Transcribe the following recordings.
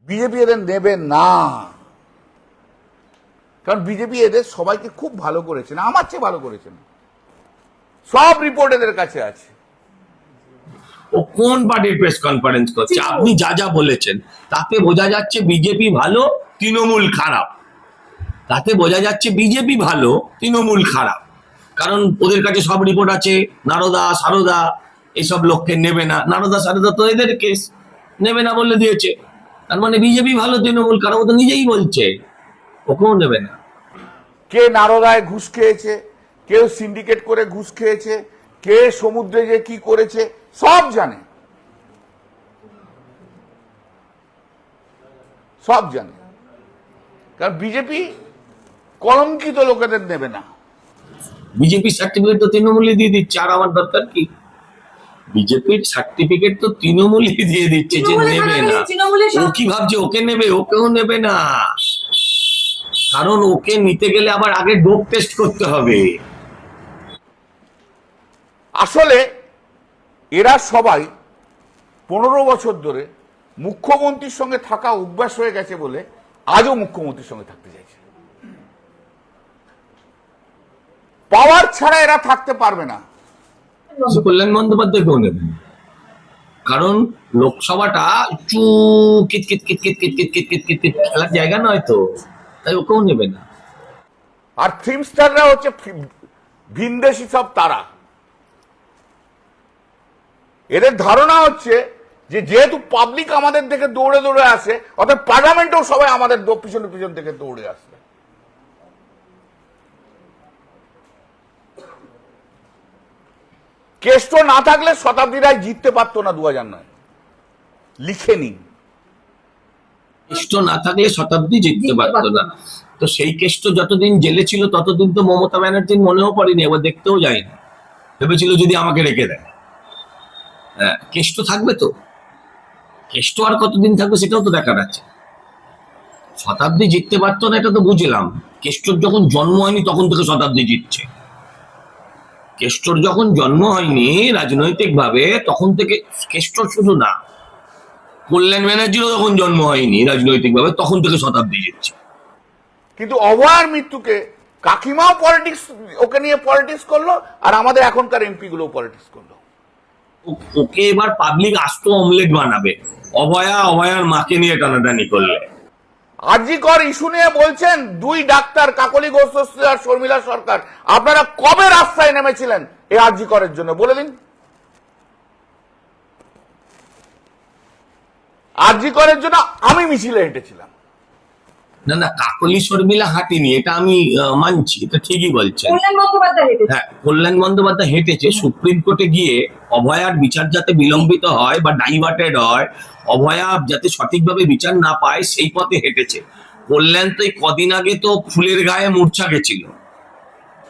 BJP এদের নেবে না, কারণ বিজেপি এদের সবাইকে খুব ভালো করেছে না, আমার চেয়ে ভালো করেছে না। সব রিপোর্ট এদের কাছে আছে। ও কোন পার্টির প্রেস কনফারেন্স করছে? আপনি যা যা বলেছেন তাতে বোঝা যাচ্ছে বিজেপি ভালো, তৃণমূল খারাপ। তাতে বোঝা যাচ্ছে বিজেপি ভালো, তৃণমূল খারাপ। কারণ ওদের কাছে সব রিপোর্ট আছে। নারদা সারদা এইসব লোককে নেবে না। নারদা সারদা তো এদের কেস, নেবে না বলে দিয়েছে। তার মানে বিজেপি ভালো, তৃণমূল খারাপ। ও তো নিজেই বলছে, ওকেও নেবে না। কে নারদায় ঘুষ খেয়েছে, কেউ সিন্ডিকেট করে ঘুষ খেয়েছে, কে সমুদ্রে যে কি করেছে সব জানে, সব জানে। কারণ বিজেপি কলঙ্কিত লোকেদের নেবে না। বিজেপির সার্টিফিকেট তো তৃণমূলই দিয়ে দিচ্ছে, আর আমার দরকার কি? বিজেপির সার্টিফিকেট তো তৃণমূলই দিয়ে দিচ্ছে যে নেবে না। ও কি ভাবছে ওকে নেবে? ওকেও নেবে না, কারণ ওকে নিতে গেলে আবার আগে ডোপ টেস্ট করতে হবে। আসলে এরা সবাই 15 বছর ধরে মুখ্যমন্ত্রীর সঙ্গে থাকা অভ্যাস হয়ে গেছে বলে আজও মুখ্যমন্ত্রীর সঙ্গে থাকতে চাইছে। পাওয়ার ছাড়া এরা থাকতে পারবে না। কল্যাণ বন্দ্যোপাধ্যায় কেউ নেবে না, কারণ লোকসভাটা চু kit kit kit kit kit kit kit kit kit kit খেলার জায়গা নয় তো, তাই ওকেও নেবে না। আর ফিল্ম স্টাররা হচ্ছে ভিনদেশি সব তারা। এদের ধারণা হচ্ছে যে যেহেতু পাবলিক আমাদের দিকে দৌড়ে দৌড়ে আসে, অর্থাৎ পার্লামেন্টেও সবাই আমাদের পিছনে পিছন থেকে দৌড়ে আসবে। কেষ্ট না থাকলে শতাব্দী রায় জিততে পারতো না 2009। লিখে নিন। কেষ্ট না থাকলে শতাব্দী জিততে পারতো না। তো সেই কেষ্ট যতদিন জেলে ছিল ততদিন তো মমতা ব্যানার্জির মনেও পড়েনি, এবার দেখতেও যায়নি। ভেবেছিল যদি আমাকে রেখে দেয়। হ্যাঁ, কেষ্ট থাকবে তো, কেষ্ট আর কতদিন থাকবে সেটাও তো দেখার আছে। শতাব্দী জিততে পারতো না এটা তো বুঝলাম, কেষ্টর যখন জন্ম হয়নি তখন থেকে শতাব্দী জিতছে। কেষ্টর যখন জন্ম হয়নি রাজনৈতিক ভাবে তখন থেকে, কেষ্টর শুধু না, কল্যাণ ব্যানার্জিরও যখন জন্ম হয়নি রাজনৈতিক ভাবে তখন থেকে শতাব্দী জিতছে। কিন্তু অভয়ার মৃত্যুকে কাকিমাও পলিটিক্স, ওকে নিয়ে পলিটিক্স করলো, আর আমাদের এখনকার এমপি গুলো পলিটিক্স করলো। ওকে এবার পাবলিক আস্ত অমলেট বানাবে অভয়ার মাকে নিয়ে টানাটানি করলে। আরজি কর ইস্যু নিয়ে বলছেন 2 ডাক্তার কাকলি ঘোষ আর শর্মিলা সরকার, আপনারা কবে রাস্তায় নেমেছিলেন এই আরজি করের জন্য বলে দিন। আরজি করের জন্য আমি মিছিলে হেঁটেছিলাম। না না, কাকলি শর্মিলা হাঁটেনি, এটা আমি মানছি, এটা ঠিকই বলছেন। হ্যাঁ, কল্যাণ বন্দ্যোপাধ্যায় হেঁটেছে। সুপ্রিম কোর্টে গিয়ে অভয়ার বিচার যাতে বিলম্বিত হয় বা ডাইভার্টেড হয়, অভয়া যাতে সঠিকভাবে বিচার না পায়, সেই পথে হেঁটেছে। কল্যাণ তো এই কদিন আগে তো ফুলের গায়ে মূর্ছা গেছিল।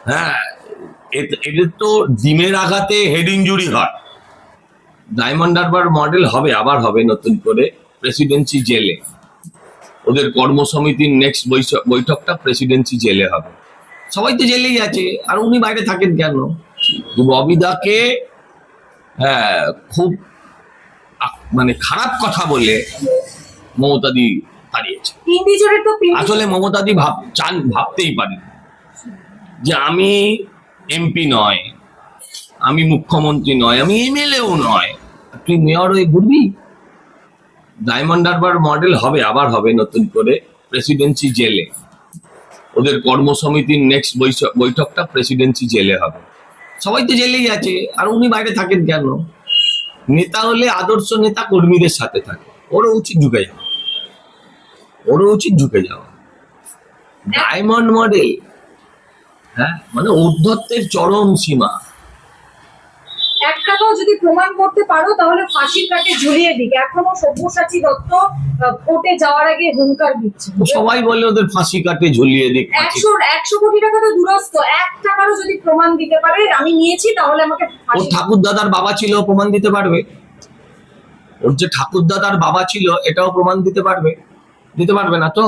হ্যাঁ, এদের তো ডিমের আঘাতে হেড ইঞ্জুরি হয়। ডায়মন্ড হারবার মডেল হবে, আবার হবে নতুন করে প্রেসিডেন্সি জেলে। ওদের কর্মসমিতির নেক্সট বৈঠকটা প্রেসিডেন্সি জেলে হবে। সবাই তো জেলেই আছে, আর উনি বাইরে থাকেন কেন? ববিদাকে হ্যাঁ খুব মানে খারাপ কথা বলে মমতাদি হারিয়েছে। আসলে মমতাদি ভাবতেই পারি যে আমি এমপি নয়, আমি মুখ্যমন্ত্রী নয়, আমি এমএলএও নয়, তুই মেয়র হয়ে ঘুরবি? ডায়মন্ড হারবার মডেল হবে, আবার হবে নতুন করে প্রেসিডেন্সি জেলে। ওদের কর্মসমিতির নেক্সট বৈঠকটা প্রেসিডেন্সি জেলে হবে। সবাই তো জেলেই আছে, আর উনি বাইরে থাকেন কেন? নেতা হলে আদর্শ নেতা কর্মীদের সাথে থাকে, ওরও উচিত ঢুকে যাওয়া, ওরও উচিত ঢুকে যাওয়া। ডায়মন্ড মডেল, হ্যাঁ, মানে ঔদ্ধত্যের চরম সীমা। এক টাকাও যদি প্রমাণ করতে পারো তাহলে ফাঁসির কাঠে ঝুলিয়ে দিক। এখনো সব্যসাচী দত্ত কোর্টে যাওয়ার আগে হুঙ্কার দিচ্ছে। সবাই বলে ওদের ফাঁসি কাটে ঝুলিয়ে দিক। 100 কোটি টাকা তো দূরস্থ, 1 টাকারও যদি প্রমাণ দিতে পারে আমি নিয়েছি তাহলে আমাকে ওর ঠাকুর দাদার বাবা ছিল, প্রমাণ দিতে পারবে। ওর যে ঠাকুর দাদার বাবা ছিল এটাও প্রমাণ দিতে পারবে? দিতে পারবে না তো।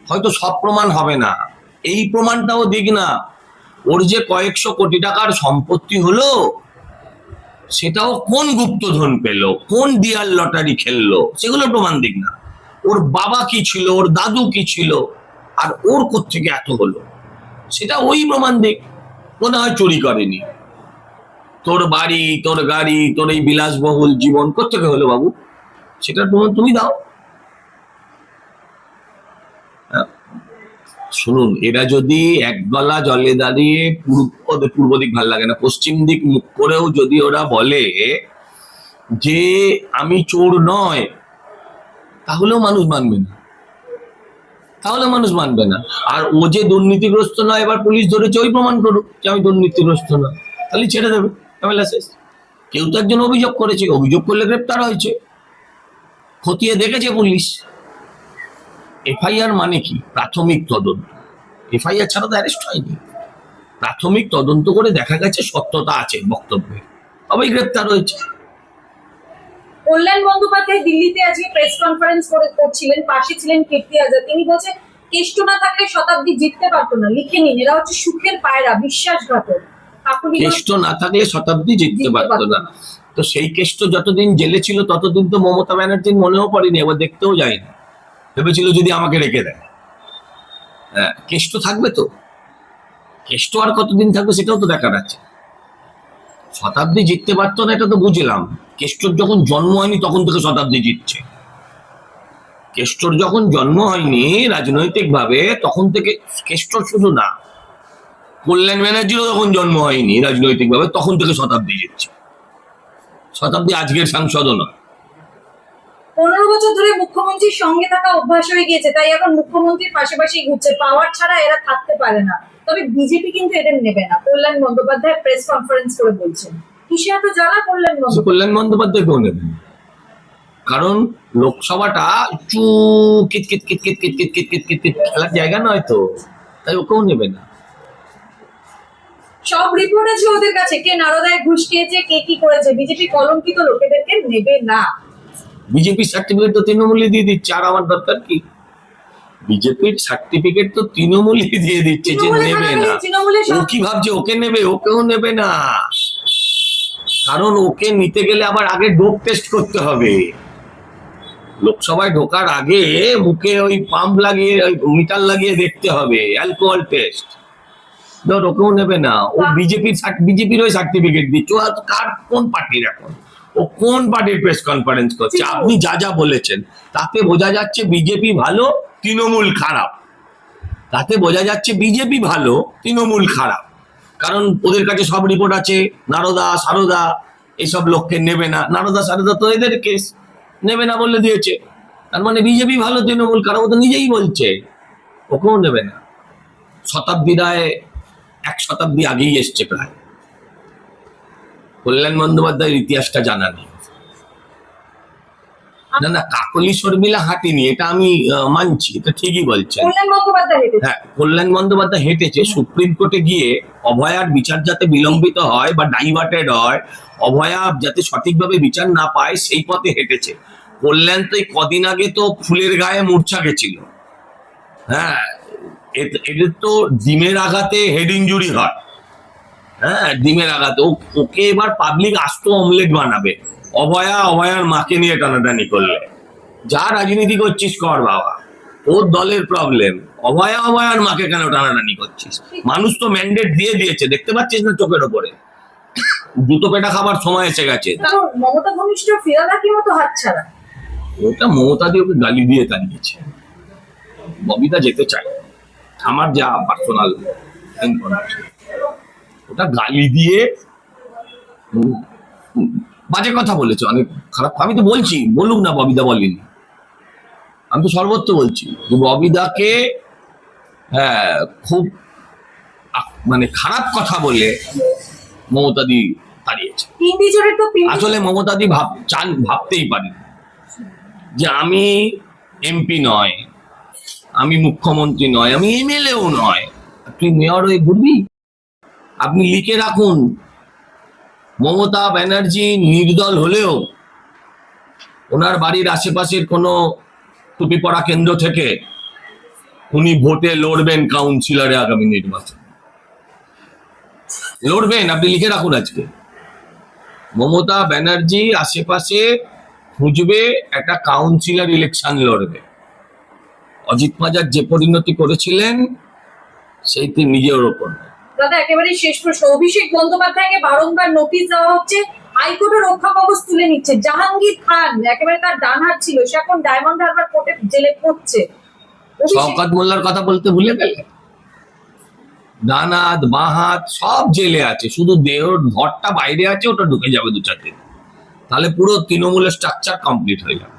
হয়তো সব প্রমাণ হবে না, এই প্রমাণটাও দিক না। ওর যে কয়েকশো কোটি টাকার সম্পত্তি হলো, সেটাও কোন গুপ্তধন পেল, কোন ডিয়ার লটারি খেললো, সেগুলো প্রমাণ দিক না। ওর বাবা কি ছিল, ওর দাদু কি ছিল, আর ওর কোত্থেকে এত হলো, সেটা ওই প্রমাণ দিক। মনে হয় চুরি করেনি। তোর বাড়ি, তোর গাড়ি, তোর এই বিলাসবহুল জীবন কোত্থেকে হলো বাবু, সেটা প্রমাণ তুমি দাও। শুনুন, এরা যদি এক গলা জলে দাঁড়িয়ে পূর্ব দিক ভাল লাগে না, পশ্চিম দিক মুখ করেও যদি ওরা বলে যে আমি চোর নয়, তাহলেও মানুষ মানবে না, আর ও যে দুর্নীতিগ্রস্ত নয়, এবার পুলিশ ধরেছে, ওই প্রমাণ করুক যে আমি দুর্নীতিগ্রস্ত নয়, তাহলে ছেড়ে দেবে, ঝামেলা শেষ। কেউ তো একজন অভিযোগ করেছে, অভিযোগ করলে গ্রেপ্তার হয়েছে, খতিয়ে দেখেছে পুলিশ। এফআইআর মানে কি? প্রাথমিক তদন্ত। এফআইআর ছাড়া তো অ্যারেস্ট হয়নি। প্রাথমিক তদন্ত করে দেখা গেছে সত্যতা আছে বক্তব্যে, তবেই গ্রেপ্তার হয়েছে। কল্যাণ বন্দ্যোপাধ্যায় দিল্লিতে আজকে প্রেস কনফারেন্স করছিলেন, পাশে ছিলেন কীর্তি আজাদ। তিনি বলছেন কেষ্ট না থাকলে শতাব্দী জিততে পারতো না, লিখে নিন, এরা হচ্ছে সুখের পায়রা, বিশ্বাসঘাতক। কেষ্ট না থাকলে শতাব্দী জিততে পারতো না, তো সেই কেষ্ট যতদিন জেলে ছিল ততদিন তো মমতা ব্যানার্জির মনেও পড়েনি, এবার দেখতেও যায়নি, ভেবেছিল যদি আমাকে রেখে দেয়। হ্যাঁ, কেষ্ট থাকবে তো, কেষ্ট আর কতদিন থাকবে সেটাও তো দেখা যাচ্ছে। শতাব্দী জিততে পারতো না এটা তো বুঝলাম, কেষ্টর যখন জন্ম হয়নি তখন থেকে শতাব্দী জিতছে। কেষ্টর যখন জন্ম হয়নি রাজনৈতিক ভাবে তখন থেকে, কেষ্টর শুধু না, কল্যাণ ব্যানার্জিরও যখন জন্ম হয়নি রাজনৈতিক ভাবে তখন থেকে শতাব্দী জিতছে। শতাব্দী আজকের সাংসদও নয়। 15 বছর ধরে মুখ্যমন্ত্রীর সঙ্গে থাকা অভ্যাস হয়ে গিয়েছে, তাই এখন মুখ্যমন্ত্রীর পাশাপাশি ঘুরছে, পাওয়ার ছাড়া এরা থাকতে পারে না। তবে বিজেপি কিন্তু এদের নেবে না, কল্যাণ বন্দ্যোপাধ্যায় প্রেস কনফারেন্স করে বলছেন। কিসে এত জ্বালা কল্যাণ বন্দ্যোপাধ্যায় কেউ নেবে না, কারণ লোকসভাটা চু kit kit kit kit kit kit kit kit kit kit খেলার জায়গা নয় তো, তাই ওকেও নেবে না। সব রিপোর্ট আছে ওদের কাছে, কে নারদায় ঘুষ খেয়েছে, কে কি করেছে। বিজেপি কলঙ্কিত লোকেদেরকে নেবে না। বিজেপির সার্টিফিকেট তো তৃণমূলই দিয়ে দিচ্ছে, আর আমার দরকার কি? বিজেপির সার্টিফিকেট তো তৃণমূলই দিয়ে দিচ্ছে যে নেবে না। ও কি ভাবছে ওকে নেবে? ওকেও নেবে না, কারণ ওকে নিতে গেলে আবার আগে ডোপ টেস্ট করতে হবে। লোকসভায় ঢোকার আগে মুখে ওই পাম্প লাগিয়ে, ওই মিটার লাগিয়ে দেখতে হবে, অ্যালকোহল টেস্ট। ধর ওকেও নেবে না, ও বিজেপির ওই সার্টিফিকেট দিচ্ছে। ও কার, কোন পার্টির এখন, ও কোন পার্টির প্রেস কনফারেন্স করছে? আপনি যা যা বলেছেন তাতে বোঝা যাচ্ছে বিজেপি ভালো, তৃণমূল খারাপ। তাতে বোঝা যাচ্ছে বিজেপি ভালো, তৃণমূল খারাপ, কারণ ওদের কাছে সব রিপোর্ট আছে। নারদা, সারদা এইসব লোককে নেবে না। নারদা সারদা তো এদের কেস, নেবে না বলে দিয়েছে। তার মানে বিজেপি ভালো, তৃণমূল খারাপ, ও তো নিজেই বলছে। ওকেও নেবে না। শতাব্দী রায় 1 শতাব্দী আগেই এসছে প্রায়। কল্যাণ বন্দ্যোপাধ্যায়ের ইতিহাসটা জানা নেই। না, কাকলি শর্মিলা হাঁটেনি, এটা আমি মানছি, এটা ঠিকই বলছেন। হ্যাঁ, কল্যাণ বন্দ্যোপাধ্যায় হেঁটেছে। সুপ্রিম কোর্টে গিয়ে অভয়ার বিচার যাতে বিলম্বিত হয় বা ডাইভার্টেড হয়, অভয়া যাতে সঠিকভাবে বিচার না পায়, সেই পথে হেঁটেছে। কল্যাণ তো কদিন আগে তো ফুলের গায়ে মূর্ছা গেছিল। হ্যাঁ, এদের তো ডিমের আঘাতে হেড ইঞ্জুরি হয়। হ্যাঁ, ডিমের আঘাতে ওকে এবার পাবলিক আস্ত অমলেট বানাবে অভয়ার মাকে নিয়ে টানাটানি করলে। যা রাজনীতি করছিস কর বাবা, তোর দলের প্রবলেম। অভয়ার মাকে কেন টানাটানি করছিস? মানুষ তো ম্যান্ডেট দিয়ে দিয়েছে, দেখতে পাচ্ছিস না চোখের ওপরে? জুতো পেটা খাবার সময় এসে গেছে। মমতা ঘনিষ্ঠ ফিরাদাকে মতো হাতছাড়া, ওটা মমতা দিয়ে ওকে গালি দিয়ে তাড়িয়েছে। ববিতা যেতে চায়, আমার যা পার্সোনাল, ওটা গালি দিয়ে বাজে কথা বলেছে, অনেক খারাপ। আমি তো বলছি, বলুক না ববিতা বলেনি, আমি তো সর্বত্র বলছি যে ববিদাকে খুব মানে খারাপ কথা বলে মমতাদি তাড়িয়েছে। আসলে মমতাদি ভাবতেই পারি যে আমি এমপি নয়, আমি মুখ্যমন্ত্রী নয়, আমি এমএলএও নয়, তুই মেয়র হয়ে ঘুরবি? আপনি লিখে রাখুন, মমতা ব্যানার্জি নির্দল হলেও ওনার বাড়ির আশেপাশের কোনো টুপি পড়া কেন্দ্র থেকে উনি ভোটে লড়বেন কাউন্সিলরে, আগামী নির্বাচন লড়বেন। আপনি লিখে রাখুন আজকে, মমতা ব্যানার্জি আশেপাশে খুঁজবে, একটা কাউন্সিলর ইলেকশন লড়বে। অজিত মাজার যে পরিণতি করেছিলেন সেইটি নিজের ওপর নয়। দাদা একেবারে শেষ প্রশ্ন, অভিষেক বন্দ্যোপাধ্যায়কে বারংবার নোটিশ দেওয়া হচ্ছে, হাইকোর্টের রক্ষা কবচ তুলে নিচ্ছে। জাহাঙ্গীর খান একেবারে তার ডান হাত ছিল, সে এখন ডায়মন্ড হারবার কোর্টে জেলে পড়ছে। শওকত মোল্লার কথা বলতে ভুলে গেলে? ডান হাত বাঁ হাত সব জেলে আছে, শুধু দেহর ধরটা বাইরে আছে, ওটা ঢুকে যাবে 2-4 দিন, তাহলে পুরো তৃণমূলের স্ট্রাকচার কমপ্লিট হয়ে যাবে।